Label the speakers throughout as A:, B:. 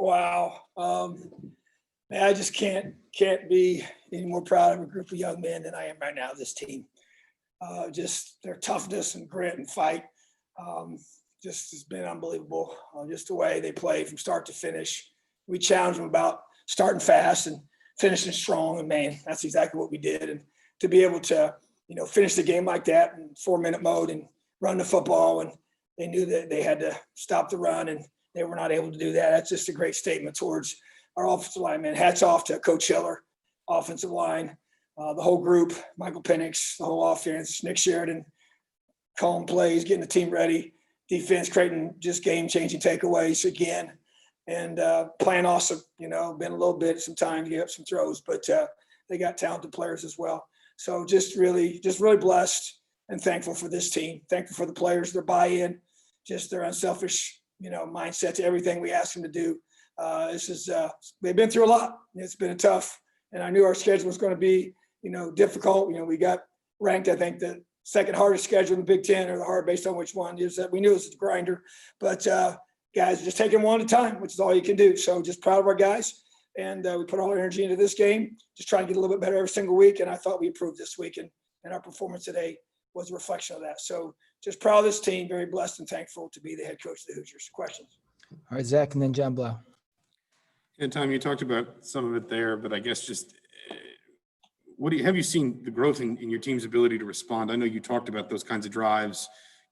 A: Wow. Man, I just can't be any more proud of a group of young men than I am right now. This team, just their toughness and grit and fight, just has been unbelievable. Just the way they play from start to finish. We challenged them about starting fast and finishing strong, and man, that's exactly what we did. And to be able to, finish the game like that in 4-minute mode and run the football, and they knew that they had to stop the run, and they were not able to do that. That's just a great statement towards our offensive line, man. Hats off to Coach Hiller, offensive line, the whole group, Michael Penix, the whole offense, Nick Sheridan, calling plays, getting the team ready, defense creating just game-changing takeaways again, and playing awesome. Been a little bit sometimes, you have some throws, but they got talented players as well. So just really blessed and thankful for this team, thankful for the players, their buy-in, just their unselfish, mindset to everything we asked them to do. They've been through a lot. It's been tough, and I knew our schedule was going to be, difficult. We got ranked, I think, the second hardest schedule in the Big Ten, or the hard based on which one is that we knew it was a grinder, but guys, just taking one at a time, which is all you can do. So just proud of our guys, and we put all our energy into this game, just trying to get a little bit better every single week. And I thought we improved this week, and our performance today was a reflection of that. So just proud of this team, very blessed and thankful to be the head coach of the Hoosiers. Questions?
B: All right, Zach, and then John Blau.
C: And Tom, you talked about some of it there, but I guess just have you seen the growth in your team's ability to respond? I know you talked about those kinds of drives,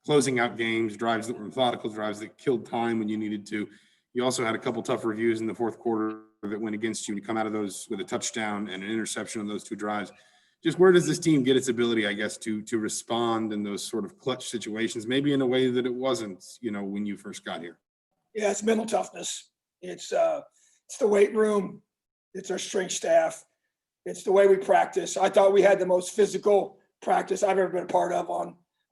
C: closing out games, drives that were methodical, drives that killed time when you needed to. You also had a couple tough reviews in the fourth quarter that went against you, and you come out of those with a touchdown and an interception on those two drives. Just where does this team get its ability, I guess, to respond in those sort of clutch situations, maybe in a way that it wasn't, when you first got here?
A: Yeah, it's mental toughness. It's the weight room. It's our strength staff. It's the way we practice. I thought we had the most physical practice I've ever been a part of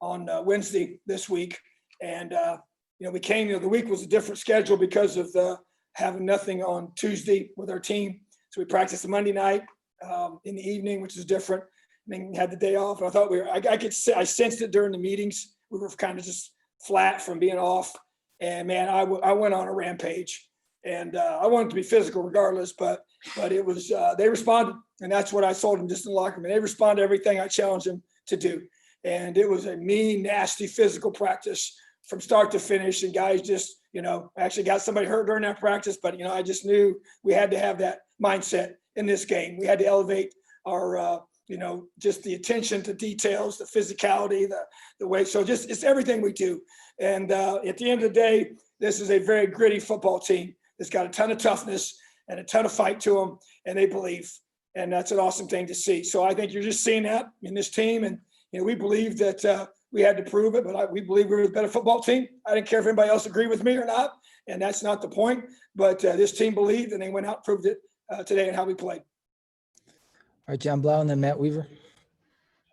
A: on Wednesday this week. And, we came, the week was a different schedule because of having nothing on Tuesday with our team. So we practiced the Monday night in the evening, which is different. And then had the day off. And I thought I sensed it during the meetings. We were kind of just flat from being off. And man, I went on a rampage, and I wanted to be physical regardless, but it was, they responded, and that's what I told them just in the locker room. They responded to everything I challenged them to do. And it was a mean, nasty physical practice from start to finish. And guys just, actually got somebody hurt during that practice, but I just knew we had to have that mindset in this game. We had to elevate our, just the attention to details, the physicality, the way. So just, it's everything we do. And at the end of the day, this is a very gritty football team that's got a ton of toughness and a ton of fight to them, and they believe. And that's an awesome thing to see. So I think you're just seeing that in this team. And, we believe that we had to prove it, but we believe we were a better football team. I didn't care if anybody else agreed with me or not, and that's not the point. But this team believed, and they went out and proved it today and how we played.
B: All right, John Blau, and then Matt Weaver.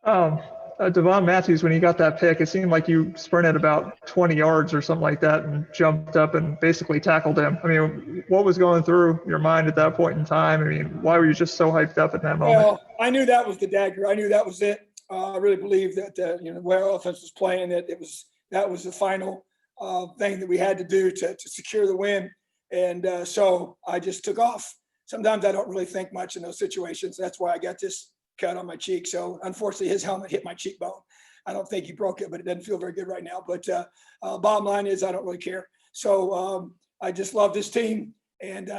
D: Devon Matthews, when he got that pick, it seemed like you sprinted about 20 yards or something like that and jumped up and basically tackled him. I mean, what was going through your mind at that point in time? I mean, why were you just so hyped up at that moment?
A: Well, I knew that was the dagger. I knew that was it. I really believed that, the way our offense was playing, that was the final thing that we had to do to secure the win. And so I just took off. Sometimes I don't really think much in those situations. That's why I got this cut on my cheek. So unfortunately, his helmet hit my cheekbone. I don't think he broke it, but it doesn't feel very good right now. But bottom line is I don't really care. So I just love this team. And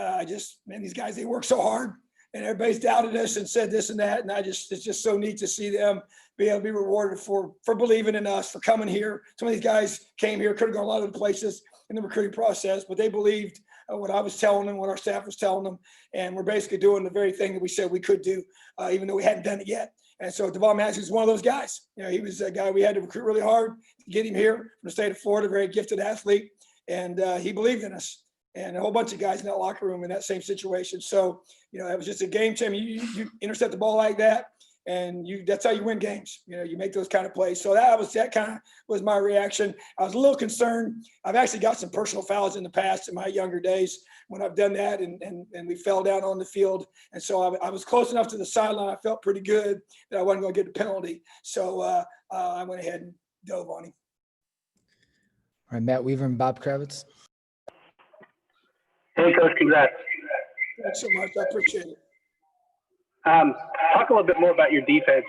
A: these guys, they work so hard. And everybody's doubted us and said this and that. And it's just so neat to see them be able to be rewarded for believing in us, for coming here. Some of these guys came here, could have gone a lot of places in the recruiting process, but they believed what I was telling them, what our staff was telling them. And we're basically doing the very thing that we said we could do, even though we hadn't done it yet. And so Devon Matthews is one of those guys. He was a guy we had to recruit really hard to get him here from the state of Florida, very gifted athlete. And he believed in us. And a whole bunch of guys in that locker room in that same situation. So, it was just a game changer. You intercept the ball like that, and that's how you win games. You make those kind of plays. So that kind of was my reaction. I was a little concerned. I've actually got some personal fouls in the past in my younger days when I've done that, and we fell down on the field. And so I was close enough to the sideline. I felt pretty good that I wasn't going to get the penalty. So I went ahead and dove on him.
B: All right, Matt Weaver and Bob Kravitz.
E: Hey, Coach, congrats.
A: Thanks so much. I appreciate it.
E: Talk a little bit more about your defense.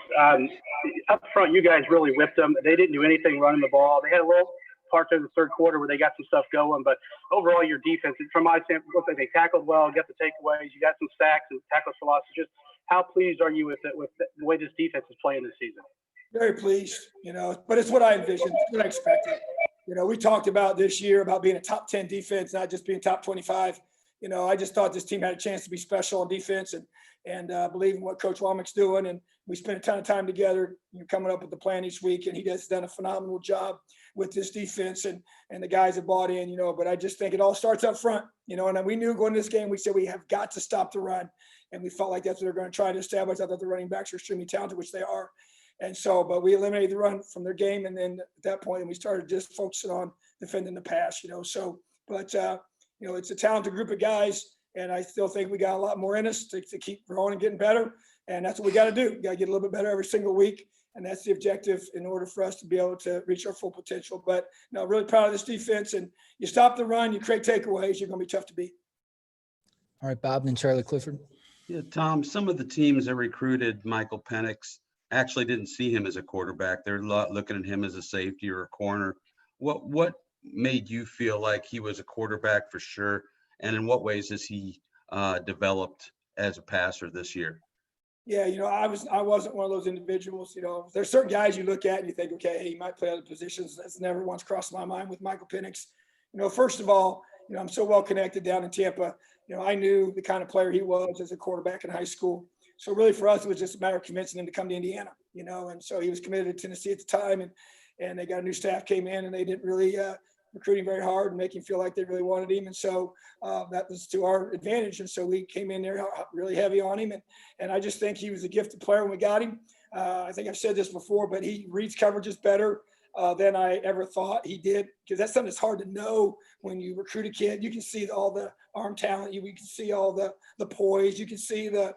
E: Up front, you guys really whipped them. They didn't do anything running the ball. They had a little part in the third quarter where they got some stuff going, but overall, your defense, from my standpoint, looked like they tackled well, got the takeaways, you got some sacks and tackles for losses. Just how pleased are you with the way this defense is playing this season?
A: Very pleased, but it's what I envisioned, it's what I expected. We talked about this year about being a top 10 defense, not just being top 25. I just thought this team had a chance to be special on defense and believe in what Coach Womack's doing. And we spent a ton of time together, coming up with the plan each week, and he has done a phenomenal job with this defense, and the guys have bought in, but I just think it all starts up front, and we knew going to this game, we said we have got to stop the run. And we felt like that's what they're going to try to establish. I thought the running backs are extremely talented, which they are. And so, but we eliminated the run from their game. And then at that point, we started just focusing on defending the pass, but it's a talented group of guys. And I still think we got a lot more in us to keep growing and getting better. And that's what we got to do. We got to get a little bit better every single week. And that's the objective in order for us to be able to reach our full potential. But really proud of this defense. And you stop the run, you create takeaways, you're going to be tough to beat.
B: All right, Bob, and then Charlie Clifford.
F: Yeah, Tom, some of the teams that recruited Michael Penix actually didn't see him as a quarterback. They're looking at him as a safety or a corner. What made you feel like he was a quarterback for sure? And in what ways has he developed as a passer this year?
A: Yeah, I wasn't one of those individuals. There's certain guys you look at and you think, okay, he might play other positions. That's never once crossed my mind with Michael Penix. First of all, I'm so well connected down in Tampa. I knew the kind of player he was as a quarterback in high school. So really for us, it was just a matter of convincing him to come to Indiana, and so he was committed to Tennessee at the time, and they got a new staff came in and they didn't really recruit him very hard and make him feel like they really wanted him. And so that was to our advantage. And so we came in there really heavy on him. And I just think he was a gifted player when we got him. I think I've said this before, but he reads coverages better than I ever thought he did, because that's something that's hard to know when you recruit a kid. You can see all the arm talent, you can see all the poise, you can see the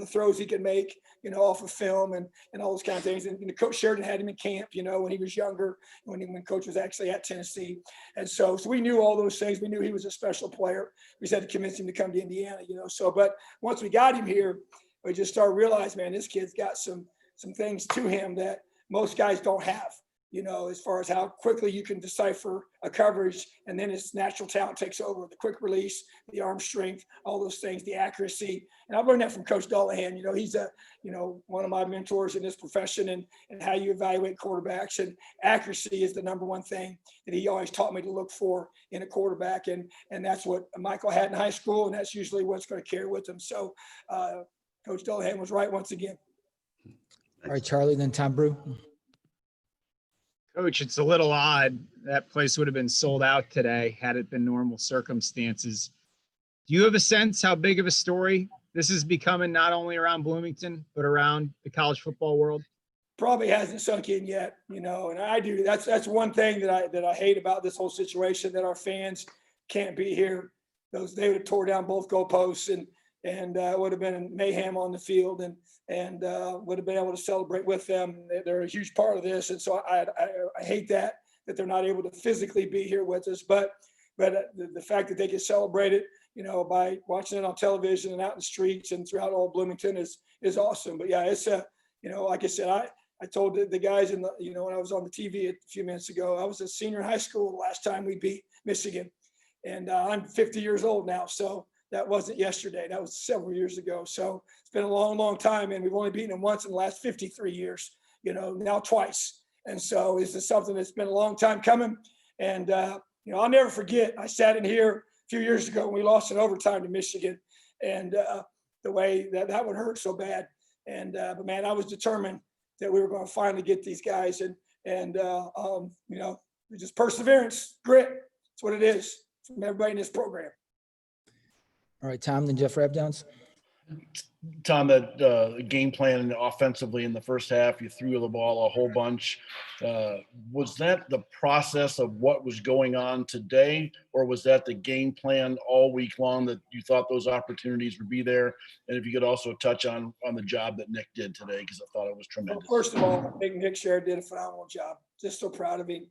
A: throws he can make, off of film and all those kind of things. And Coach Sheridan had him in camp, when he was younger, when Coach was actually at Tennessee. And so we knew all those things. We knew he was a special player. We just had to convince him to come to Indiana, but once we got him here, we just started realizing, man, this kid's got some things to him that most guys don't have. As far as how quickly you can decipher a coverage, and then his natural talent takes over, the quick release, the arm strength, all those things, the accuracy. And I've learned that from Coach Dullahan. He's one of my mentors in this profession, and how you evaluate quarterbacks, and accuracy is the number one thing that he always taught me to look for in a quarterback. And that's what Michael had in high school, and that's usually what's going to carry with him. So Coach Dullahan was right once again.
B: All right, Charlie, then Tom Brew.
G: Coach, it's a little odd. That place would have been sold out today had it been normal circumstances. Do you have a sense how big of a story this is becoming, not only around Bloomington, but around the college football world?
A: Probably hasn't sunk in yet, and I do. That's one thing that I hate about this whole situation, that our fans can't be here. They would have tore down both goalposts and would have been mayhem on the field, and would have been able to celebrate with them. They're a huge part of this. And so I hate that they're not able to physically be here with us, but the fact that they get celebrated, by watching it on television and out in the streets and throughout all Bloomington is awesome. But yeah, it's like I said, I told the guys when I was on the TV a few minutes ago, I was a senior in high school the last time we beat Michigan, and I'm 50 years old now. So that wasn't yesterday. That was several years ago. So it's been a long, long time, and we've only beaten them once in the last 53 years, now twice. And so this is something that's been a long time coming. And, I'll never forget, I sat in here a few years ago when we lost in overtime to Michigan, and the way that would hurt so bad. And, but man, I was determined that we were going to finally get these guys, and just perseverance, grit. That's what it is from everybody in this program.
B: All right, Tom, then Jeff Rabdowns.
H: Tom, that game plan offensively in the first half, you threw the ball a whole bunch. Was that the process of what was going on today, or was that the game plan all week long that you thought those opportunities would be there? And if you could also touch on the job that Nick did today, because I thought it was tremendous.
A: Well, first of all, I think Nick Sherrod did a phenomenal job. Just so proud of him.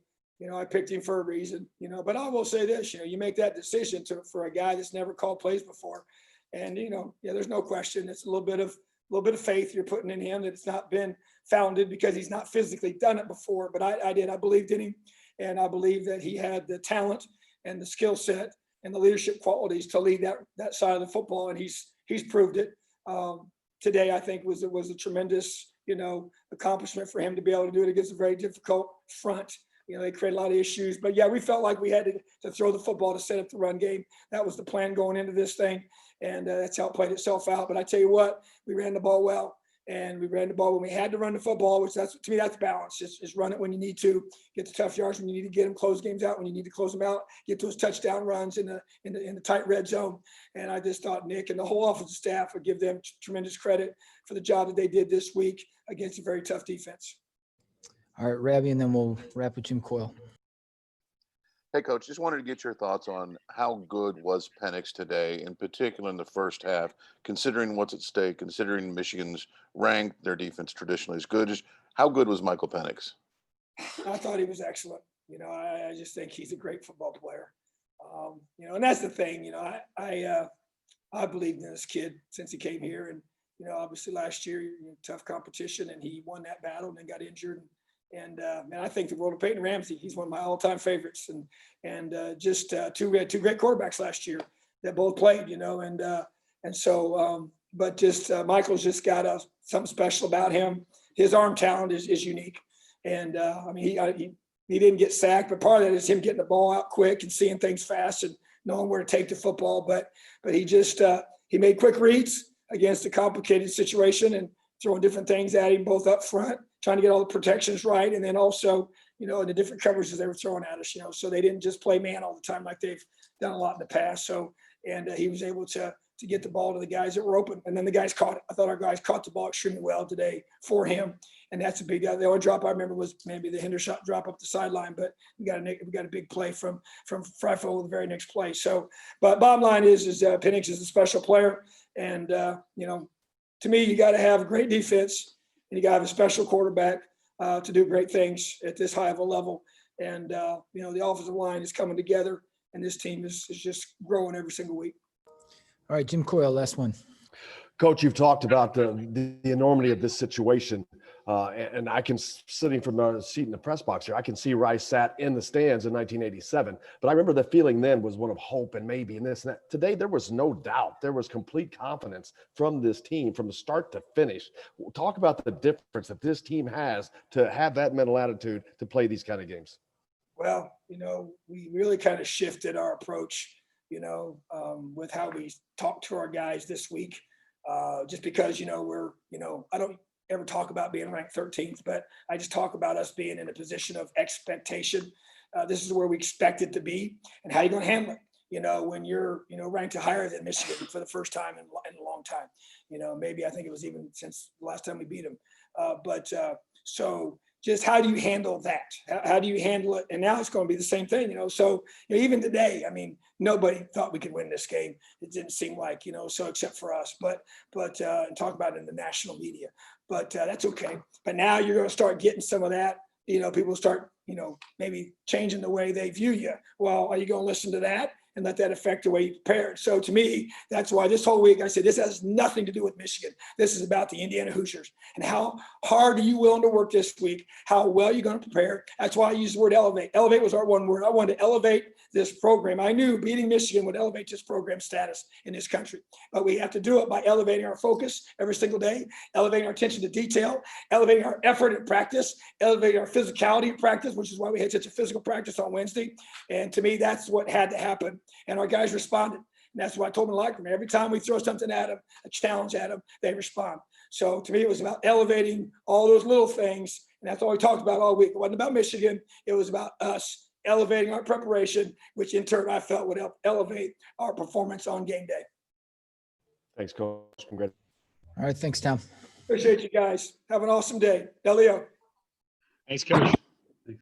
A: I picked him for a reason, but I will say this, you make that decision for a guy that's never called plays before. And, there's no question. It's a little bit of faith you're putting in him that it's not been founded because he's not physically done it before. But I believed in him, and I believe that he had the talent and the skill set and the leadership qualities to lead that side of the football. And he's proved it. Today, I think was a tremendous, accomplishment for him to be able to do it against a very difficult front. They created a lot of issues, but yeah, we felt like we had to throw the football to set up the run game. That was the plan going into this thing. And that's how it played itself out. But I tell you what, we ran the ball well, and we ran the ball when we had to run the football, which to me, that's balance. Just run it when you need to, get the tough yards when you need to get them, close games out when you need to close them out, get those touchdown runs in the tight red zone. And I just thought Nick and the whole offensive staff would give them tremendous credit for the job that they did this week against a very tough defense.
B: All right, Rabbi, and then we'll wrap with Jim Coyle.
I: Hey, Coach, just wanted to get your thoughts on how good was Penix today, in particular in the first half, considering what's at stake, considering Michigan's rank, their defense traditionally is good. Just how good was Michael Penix?
A: I thought he was excellent. I just think he's a great football player. And that's the thing, I believed in this kid since he came here. And, obviously last year, tough competition, and he won that battle and then got injured. And I think the world of Peyton Ramsey. He's one of my all-time favorites, and just two great quarterbacks last year that both played. But Michael's just got something special about him. His arm talent is unique, and he didn't get sacked, but part of that is him getting the ball out quick and seeing things fast and knowing where to take the football. But he just he made quick reads against a complicated situation and throwing different things at him, both up front, trying to get all the protections right, and then also, in the different coverages they were throwing at us, so they didn't just play man all the time like they've done a lot in the past. So, and he was able to get the ball to the guys that were open, and then the guys caught it. I thought our guys caught the ball extremely well today for him, and that's a big deal. The only drop I remember was maybe the Hendershot drop up the sideline, but we got a big play from Freifel the very next play. So, but bottom line is Penix is a special player, and to me, you got to have a great defense, and you got to have a special quarterback to do great things at this high of a level. And, the offensive line is coming together, and this team is just growing every single week.
B: All right, Jim Coyle, last one.
J: Coach, you've talked about the enormity of this situation. And I can, sitting from the seat in the press box here, I can see Rice sat in the stands in 1987. But I remember the feeling then was one of hope and maybe and this and that. Today, there was no doubt. There was complete confidence from this team from the start to finish. Talk about the difference that this team has to have that mental attitude to play these kind of games. Well,
A: we really kind of shifted our approach, with how we talked to our guys this week. Just because, we're, I don't ever talk about being ranked 13th, but I just talk about us being in a position of expectation. This is where we expect it to be, and how you're going to handle it. When you're, ranked higher than Michigan for the first time in a long time. Maybe I think it was even since the last time we beat them. So just how do you handle that? How do you handle it? And now it's going to be the same thing, So even today, nobody thought we could win this game. It didn't seem like, so except for us. But and talk about it in the national media. But that's okay. But now you're going to start getting some of that. People start, maybe changing the way they view you. Well, are you going to listen to that and let that affect the way you prepare? So to me, that's why this whole week I said this has nothing to do with Michigan. This is about the Indiana Hoosiers and how hard are you willing to work this week, how well you're going to prepare. That's why I used the word elevate. Elevate was our one word. I wanted to elevate this program. I knew beating Michigan would elevate this program status in this country, but we have to do it by elevating our focus every single day, elevating our attention to detail, elevating our effort in practice, elevating our physicality in practice, which is why we had such a physical practice on Wednesday. And to me, that's what had to happen. And our guys responded. And that's what I told them in the locker room. Every time we throw something at them, a challenge at them, they respond. So to me, it was about elevating all those little things. And that's all we talked about all week. It wasn't about Michigan. It was about us elevating our preparation, which in turn I felt would help elevate our performance on game day.
J: Thanks, Coach. Congrats.
B: All right, thanks, Tom.
A: Appreciate you guys. Have an awesome day. Elio.
G: Thanks, Coach.